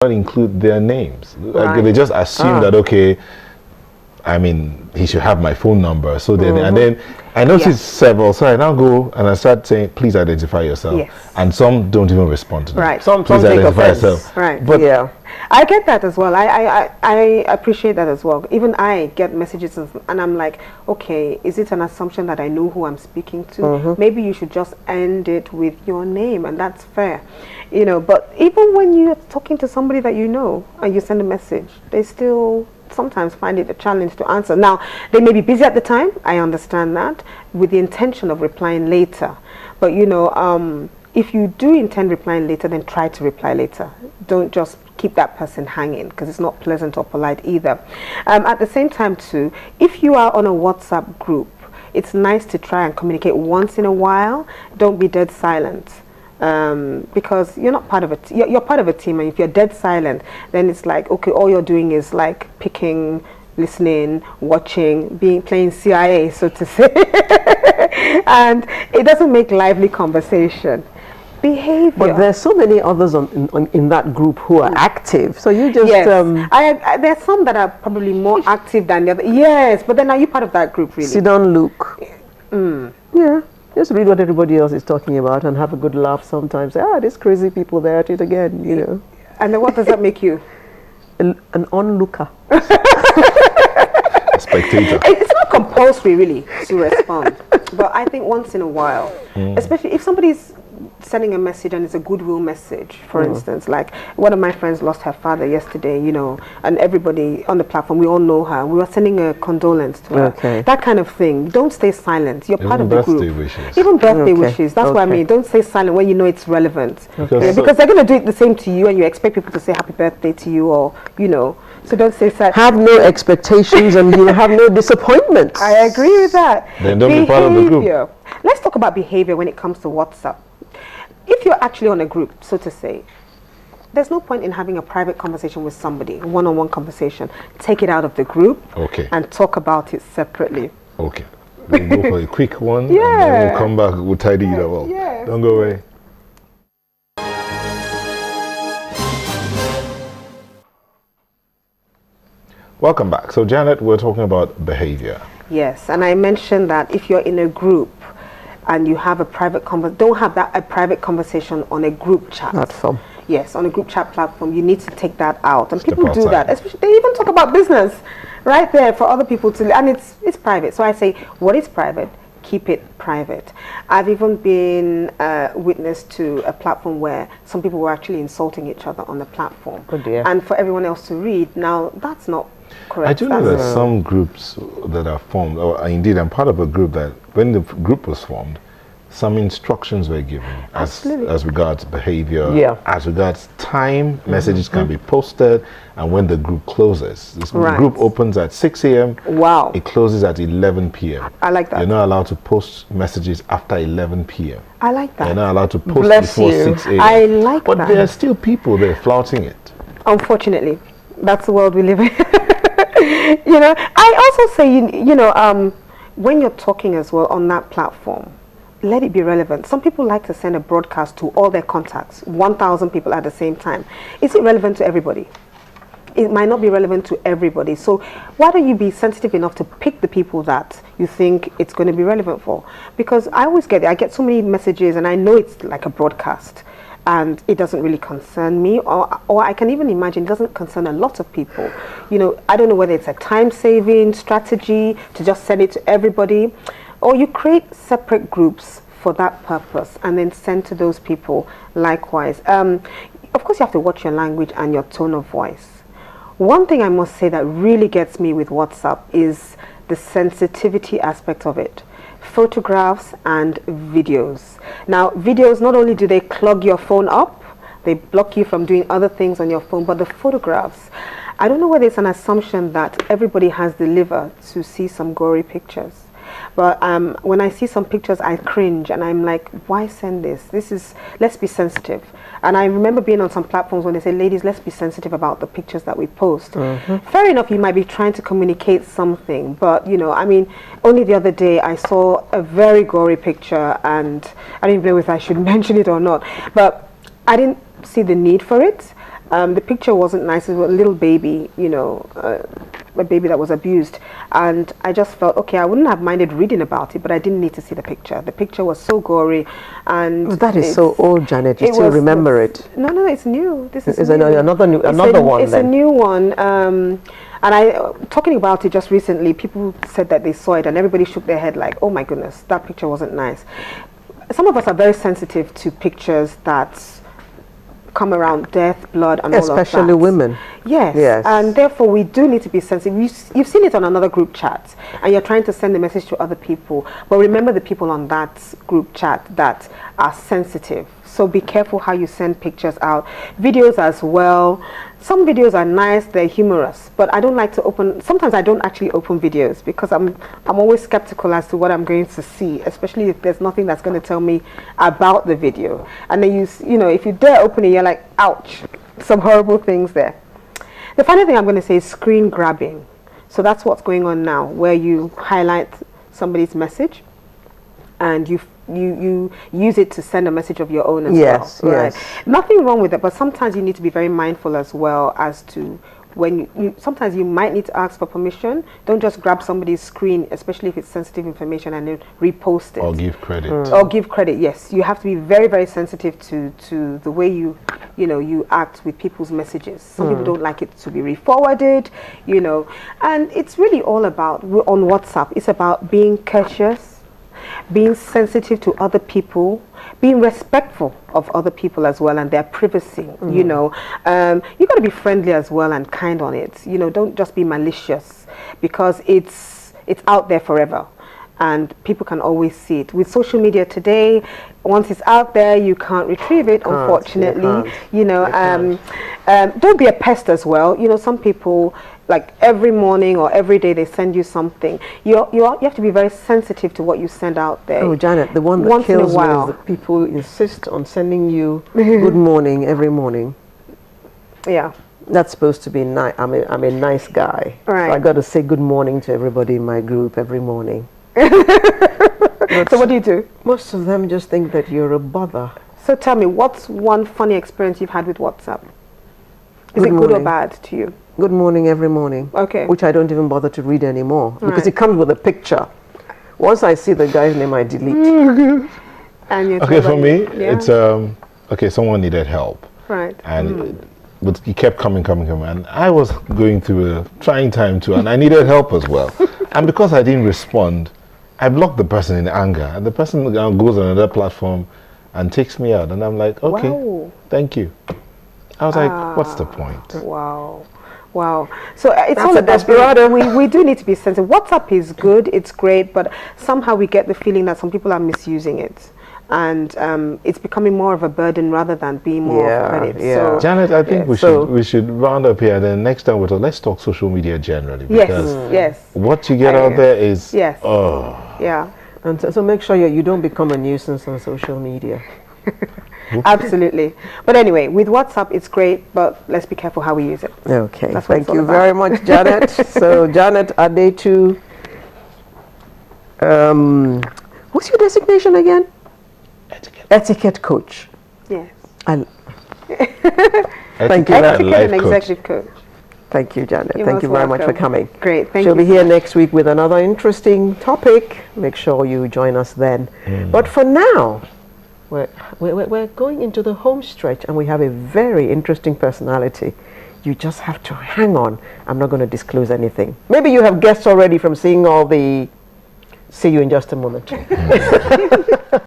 not include their names. Like Right. they just assume that, okay, I mean, he should have my phone number. So then, and then I noticed several. So I now go and I start saying, please identify yourself. Yes. And some don't even respond to that. Right. Some Please take identify offense. yourself. Right. But Yeah. I get that as well. I appreciate that as well. Even I get messages and I'm like, okay, is it an assumption that I know who I'm speaking to? Maybe you should just end it with your name, and that's fair. You know, but even when you're talking to somebody that you know and you send a message, they still sometimes find it a challenge to answer. Now, they may be busy at the time, I understand that, with the intention of replying later. But you know, if you do intend replying later, then try to reply later. Don't just keep that person hanging, because it's not pleasant or polite either. At the same time too, if you are on a WhatsApp group, it's nice to try and communicate once in a while. Don't be dead silent. Because you're not part of it. You're part of a team, and if you're dead silent, then it's like, okay, all you're doing is like picking, listening, watching, playing CIA, so to say. And it doesn't make lively conversation. Behavior. But there's so many others in that group who are active. So you just Yes, there's some that are probably more active than the other. Yes, but then are you part of that group really? sit down, look. Yeah. Just read what everybody else is talking about and have a good laugh sometimes. These crazy people, they're at it again, you know. And then what does that make you? An onlooker. a spectator. It's not compulsory really to respond, but I think once in a while, especially if somebody's sending a message and it's a goodwill message, for instance, like one of my friends lost her father yesterday, you know, and everybody on the platform, we all know her, we were sending a condolence to her. Okay. That kind of thing. Don't stay silent. You're part of the birthday group. wishes. Even birthday Okay. wishes. That's what I Okay. mean. Don't stay silent when you know it's relevant. Because Because they're going to do it the same to you, and you expect people to say happy birthday to you, or, you know, so don't stay silent. Have no expectations and you will have no disappointments. I agree with that. Then don't be part of the group. Behavior. Let's talk about behavior when it comes to WhatsApp. If you're actually on a group, so to say, there's no point in having a private conversation with somebody, a one-on-one conversation. Take it out of the group and talk about it separately. Okay. We'll go for a quick one, and then Yeah. we'll come back, we'll tidy it up. Yeah. Don't go away. Welcome back. So Janet, we're talking about behavior. Yes, and I mentioned that if you're in a group and you have a private don't have a private conversation on a group chat Platform. Yes, on a group chat platform, you need to take that out, and Step people do outside. that. Especially, they even talk about business right there for other people to, and it's private. So I say, what is private? Keep it private. I've even been witness to a platform where some people were actually insulting each other on the platform, Oh dear. and for everyone else to read. Now that's not correct. I do know that some groups that are formed, or indeed I'm part of a group that when the group was formed, some instructions were given as regards behavior, Yeah. as regards time, messages can be posted, and when the group closes. This Right. group opens at 6 a.m., Wow. it closes at 11 p.m. I like that. You're not allowed to post messages after 11 p.m. I like that. You're not allowed to post Bless before you. 6 a.m. I like but that. there are still people there flouting it. Unfortunately, that's the world we live in. You know, I also say, you know, when you're talking as well on that platform, let it be relevant. Some people like to send a broadcast to all their contacts, 1,000 people at the same time. Is it relevant to everybody? It might not be relevant to everybody. So why don't you be sensitive enough to pick the people that you think it's going to be relevant for? Because I always I get so many messages, and I know it's like a broadcast, and it doesn't really concern me, or I can even imagine it doesn't concern a lot of people. You know, I don't know whether it's a time-saving strategy to just send it to everybody, or you create separate groups for that purpose and then send to those people likewise. Of course, you have to watch your language and your tone of voice. One thing I must say that really gets me with WhatsApp is the sensitivity aspect of it. Photographs and videos. Now, videos, not only do they clog your phone up, they block you from doing other things on your phone, but the photographs, I don't know whether it's an assumption that everybody has the liver to see some gory pictures. But when I see some pictures, I cringe, and I'm like, why send this? Let's be sensitive. And I remember being on some platforms when they say, ladies, let's be sensitive about the pictures that we post. Fair enough, you might be trying to communicate something, but, you know, I mean, only the other day I saw a very gory picture, and I don't even know if I should mention it or not, but I didn't see the need for it. The picture wasn't nice. It was a little baby, you know, a baby that was abused. And I just felt, okay, I wouldn't have minded reading about it, but I didn't need to see the picture. The picture was so gory. And well, that is so old, Janet. You still remember it? No, it's new. This is new. Another one. It's a new one. And talking about it just recently, people said that they saw it and everybody shook their head like, oh my goodness, that picture wasn't nice. Some of us are very sensitive to pictures that come around death, blood, and all of that. Especially women. Yes. And therefore we do need to be sensitive. You've seen it on another group chat and you're trying to send a message to other people. But remember the people on that group chat that are sensitive. So be careful how you send pictures out. Videos as well. Some videos are nice, they're humorous, but I don't like to open, sometimes I don't actually open videos because I'm always skeptical as to what I'm going to see, especially if there's nothing that's going to tell me about the video. And then you know, if you dare open it, you're like, ouch, some horrible things there. The final thing I'm going to say is screen grabbing. So that's what's going on now, where you highlight somebody's message and you use it to send a message of your own as well. Right? Nothing wrong with it, but sometimes you need to be very mindful as well as to when sometimes you might need to ask for permission. Don't just grab somebody's screen, especially if it's sensitive information, and then repost it. Or give credit. Or give credit, yes. You have to be very, very sensitive to the way you act with people's messages. Some people don't like it to be re-forwarded, you know. And it's really all about, on WhatsApp, it's about being courteous, being sensitive to other people, being respectful of other people as well and their privacy. You know, you got to be friendly as well and kind on it. You know, don't just be malicious because it's out there forever and people can always see it. With social media today, once it's out there, you can't retrieve it, unfortunately. You know, don't be a pest as well. You know, some people, like every morning or every day they send you something. You have to be very sensitive to what you send out there. Oh, Janet, the one that kills me is that people insist on sending you good morning every morning. Yeah. That's supposed to be nice. I'm a nice guy. Right. So I got to say good morning to everybody in my group every morning. So what do you do? Most of them just think that you're a bother. So tell me, what's one funny experience you've had with WhatsApp? Is it good or bad to you? Good morning every morning. Okay. Which I don't even bother to read anymore because it comes with a picture. Once I see the guy's name, I delete. And you're okay, for me, it's okay. Someone needed help, right? And but he kept coming, and I was going through a trying time too, and I needed help as well. And because I didn't respond, I blocked the person in anger, and the person goes on another platform and takes me out, and I'm like, okay, thank you. I was like, what's the point? Wow. So it's all about, we do need to be sensitive. WhatsApp is good, it's great, but somehow we get the feeling that some people are misusing it. And it's becoming more of a burden rather than being more of a credit. So, Janet, I think we should round up here. Then next time let's talk social media generally. Yes. What you get out there is And so make sure you don't become a nuisance on social media. Absolutely. But anyway, with WhatsApp, it's great, but let's be careful how we use it. Okay. Thank you very much, Janet. So, Janet Adetu, what's your designation again? Etiquette coach. Yes. Thank you. Etiquette and executive coach. Thank you, Janet. You're Thank you very much for coming. Great. Thank you. She'll you. be here next week with another interesting topic. Make sure you join us then. But for now, we're going into the home stretch and we have a very interesting personality. You just have to hang on. I'm not going to disclose anything. Maybe you have guessed already from seeing all the... See you in just a moment.